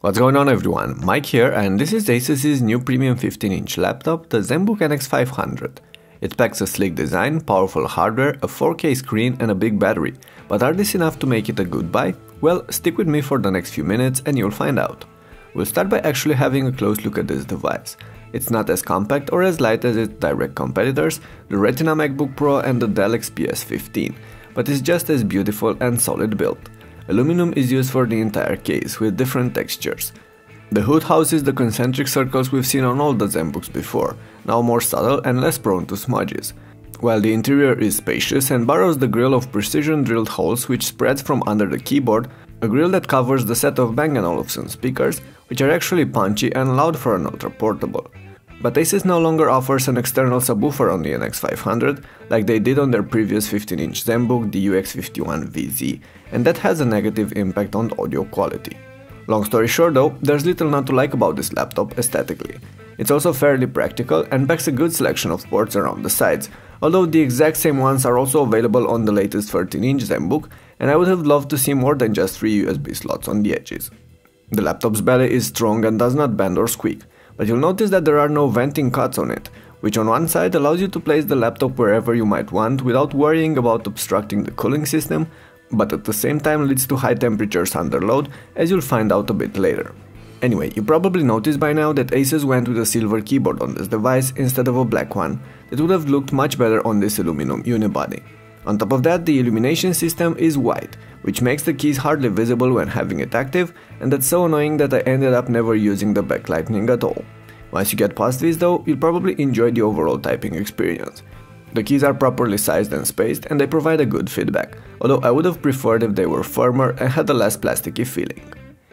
What's going on everyone, Mike here, and this is Asus's new premium 15-inch laptop, the Zenbook NX500. It packs a sleek design, powerful hardware, a 4K screen and a big battery, but are these enough to make it a good buy? Well, stick with me for the next few minutes and you'll find out. We'll start by actually having a close look at this device. It's not as compact or as light as its direct competitors, the Retina MacBook Pro and the Dell XPS 15, but it's just as beautiful and solid built. Aluminum is used for the entire case, with different textures. The hood houses the concentric circles we've seen on all the Zenbooks before, now more subtle and less prone to smudges. While the interior is spacious and borrows the grille of precision-drilled holes which spreads from under the keyboard, a grille that covers the set of Bang & Olufsen speakers, which are actually punchy and loud for an ultra-portable. But Asus no longer offers an external subwoofer on the NX500, like they did on their previous 15-inch Zenbook, the UX51VZ, and that has a negative impact on audio quality. Long story short though, there's little not to like about this laptop aesthetically. It's also fairly practical and packs a good selection of ports around the sides, although the exact same ones are also available on the latest 13-inch Zenbook, and I would have loved to see more than just 3 USB slots on the edges. The laptop's belly is strong and does not bend or squeak, but you'll notice that there are no venting cuts on it, which on one side allows you to place the laptop wherever you might want without worrying about obstructing the cooling system, but at the same time leads to high temperatures under load, as you'll find out a bit later. Anyway, you probably noticed by now that Asus went with a silver keyboard on this device instead of a black one that would have looked much better on this aluminum unibody. On top of that, the illumination system is white, which makes the keys hardly visible when having it active, and that's so annoying that I ended up never using the backlighting at all. Once you get past this though, you'll probably enjoy the overall typing experience. The keys are properly sized and spaced and they provide a good feedback, although I would have preferred if they were firmer and had a less plasticky feeling.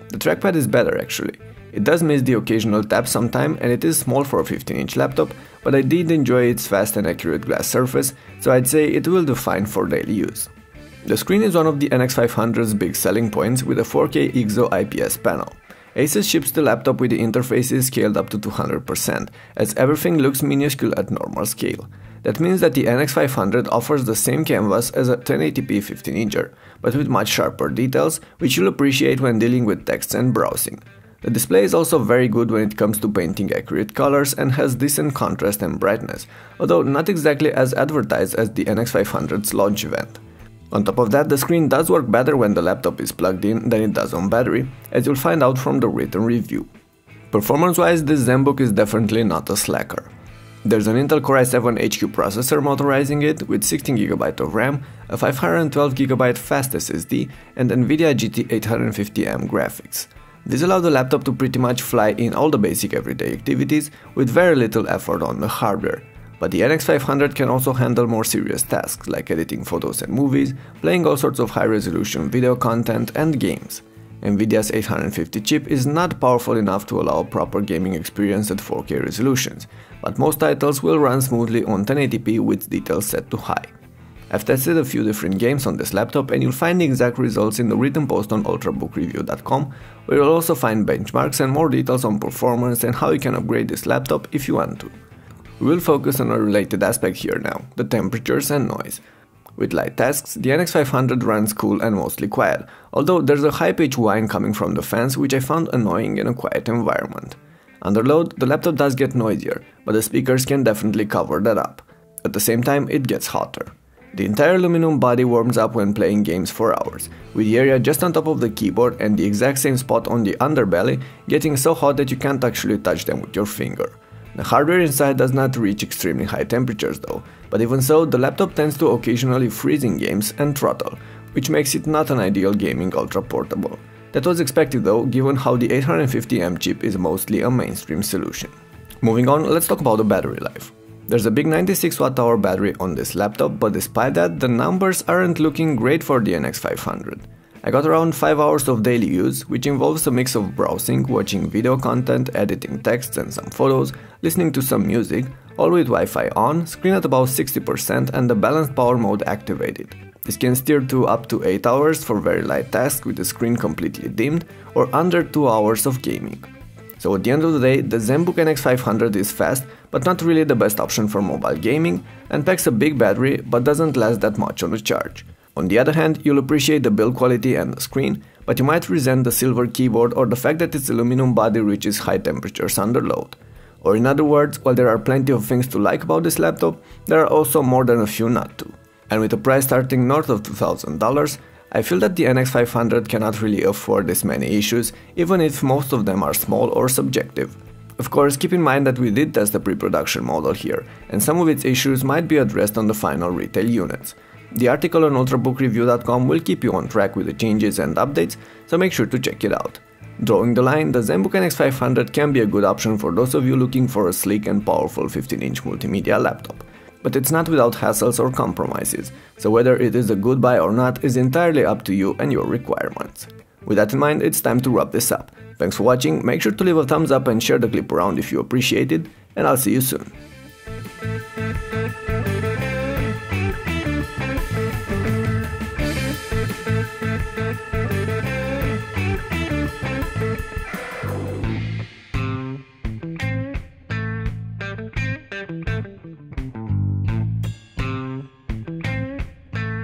The trackpad is better actually. It does miss the occasional tap sometime and it is small for a 15-inch laptop, but I did enjoy its fast and accurate glass surface, so I'd say it will do fine for daily use. The screen is one of the NX500's big selling points with a 4K IXO IPS panel. Asus ships the laptop with the interfaces scaled up to 200%, as everything looks minuscule at normal scale. That means that the NX500 offers the same canvas as a 1080p 15-incher, but with much sharper details, which you'll appreciate when dealing with text and browsing. The display is also very good when it comes to painting accurate colors and has decent contrast and brightness, although not exactly as advertised as the NX500's launch event. On top of that, the screen does work better when the laptop is plugged in than it does on battery, as you'll find out from the written review. Performance-wise, this Zenbook is definitely not a slacker. There's an Intel Core i7 HQ processor motorizing it with 16GB of RAM, a 512GB fast SSD, and Nvidia GT 850M graphics. This allows the laptop to pretty much fly in all the basic everyday activities with very little effort on the hardware. But the NX500 can also handle more serious tasks like editing photos and movies, playing all sorts of high-resolution video content and games. Nvidia's 850 chip is not powerful enough to allow a proper gaming experience at 4K resolutions, but most titles will run smoothly on 1080p with details set to high. I've tested a few different games on this laptop and you'll find the exact results in the written post on ultrabookreview.com, where you'll also find benchmarks and more details on performance and how you can upgrade this laptop if you want to. We will focus on a related aspect here now, the temperatures and noise. With light tasks, the NX500 runs cool and mostly quiet, although there's a high-pitched whine coming from the fans which I found annoying in a quiet environment. Under load, the laptop does get noisier, but the speakers can definitely cover that up. At the same time, it gets hotter. The entire aluminum body warms up when playing games for hours, with the area just on top of the keyboard and the exact same spot on the underbelly getting so hot that you can't actually touch them with your finger. The hardware inside does not reach extremely high temperatures though, but even so, the laptop tends to occasionally freeze in games and throttle, which makes it not an ideal gaming ultra-portable. That was expected though, given how the 850M chip is mostly a mainstream solution. Moving on, let's talk about the battery life. There's a big 96Wh battery on this laptop, but despite that, the numbers aren't looking great for the NX500. I got around 5 hours of daily use, which involves a mix of browsing, watching video content, editing texts and some photos, listening to some music, all with Wi-Fi on, screen at about 60% and the balanced power mode activated. This can steer to up to 8 hours for very light tasks with the screen completely dimmed, or under 2 hours of gaming. So at the end of the day, the Zenbook NX500 is fast, but not really the best option for mobile gaming, and packs a big battery but doesn't last that much on a charge. On the other hand, you'll appreciate the build quality and the screen, but you might resent the silver keyboard or the fact that its aluminum body reaches high temperatures under load. Or in other words, while there are plenty of things to like about this laptop, there are also more than a few not to. And with a price starting north of $2,000, I feel that the NX500 cannot really afford this many issues, even if most of them are small or subjective. Of course, keep in mind that we did test the pre-production model here, and some of its issues might be addressed on the final retail units. The article on ultrabookreview.com will keep you on track with the changes and updates, so make sure to check it out. Drawing the line, the Zenbook NX500 can be a good option for those of you looking for a sleek and powerful 15-inch multimedia laptop. But it's not without hassles or compromises, so whether it is a good buy or not is entirely up to you and your requirements. With that in mind, it's time to wrap this up. Thanks for watching, make sure to leave a thumbs up and share the clip around if you appreciate it, and I'll see you soon.